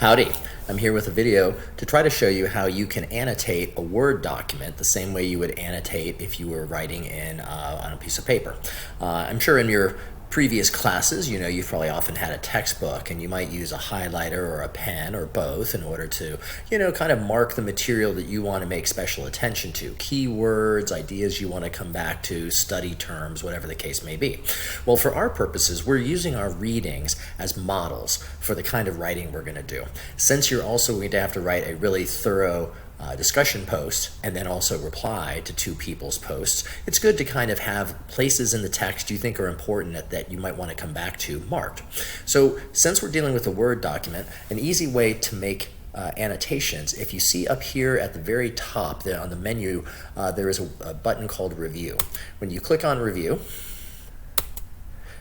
Howdy, I'm here with a video to try to show you how you can annotate a Word document the same way you would annotate if you were writing on a piece of paper. I'm sure in your previous classes, you've probably often had a textbook and you might use a highlighter or a pen or both in order to, kind of mark the material that you want to make special attention to. Keywords, ideas you want to come back to, study terms, whatever the case may be. Well, for our purposes, we're using our readings as models for the kind of writing we're going to do. Since you're also going to have to write a really thorough discussion post and then also reply to two people's posts, it's good to kind of have places in the text you think are important that you might want to come back to marked. So since we're dealing with a Word document, an easy way to make annotations, if you see up here at the very top there on the menu, there is a button called Review. When you click on Review,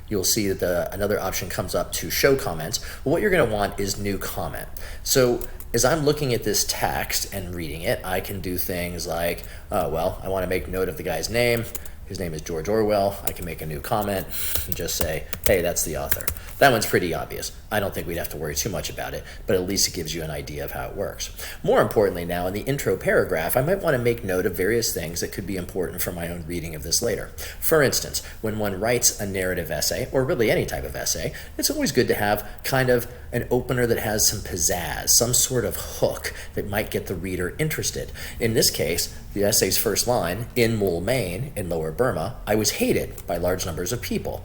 you'll see that another option comes up to show comments. Well, what you're going to want is new comment. So as I'm looking at this text and reading it, I can do things like, I want to make note of the guy's name. His name is George Orwell. I can make a new comment and just say, hey, that's the author. That one's pretty obvious. I don't think we'd have to worry too much about it, but at least it gives you an idea of how it works. More importantly now, in the intro paragraph, I might want to make note of various things that could be important for my own reading of this later. For instance, when one writes a narrative essay, or really any type of essay, it's always good to have kind of an opener that has some pizzazz, some sort of hook that might get the reader interested. In this case, the essay's first line, in Moulmein, in Lower Burma, I was hated by large numbers of people.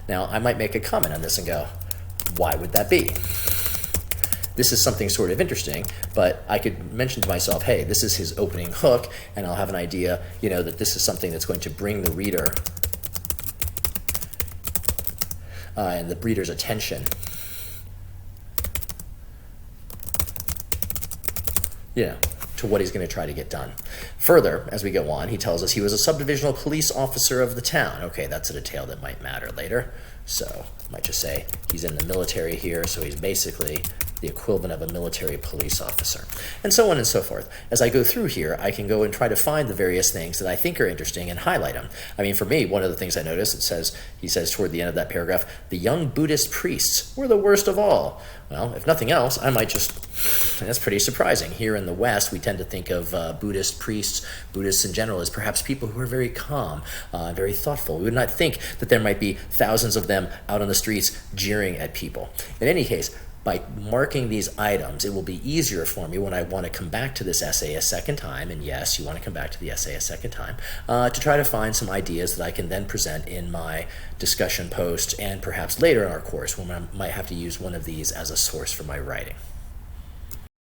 Now, I might make a comment on this and go, why would that be? This is something sort of interesting, but I could mention to myself, hey, this is his opening hook, and I'll have an idea, that this is something that's going to bring the reader and the reader's attention, to what he's going to try to get done. Further, as we go on, he tells us he was a subdivisional police officer of the town. Okay, that's a detail that might matter later. So I might just say he's in the military here, so he's basically the equivalent of a military police officer, and so on and so forth. As I go through here, I can go and try to find the various things that I think are interesting and highlight them. I mean, for me, one of the things I noticed, he says toward the end of that paragraph, the young Buddhist priests were the worst of all. Well, if nothing else, I might and that's pretty surprising. Here in the West, we tend to think of Buddhist priests, Buddhists in general, as perhaps people who are very calm, very thoughtful. We would not think that there might be thousands of them out on the streets jeering at people. In any case, by marking these items, it will be easier for me when I want to come back to this essay a second time, and yes, you want to come back to the essay a second time, to try to find some ideas that I can then present in my discussion post and perhaps later in our course when I might have to use one of these as a source for my writing.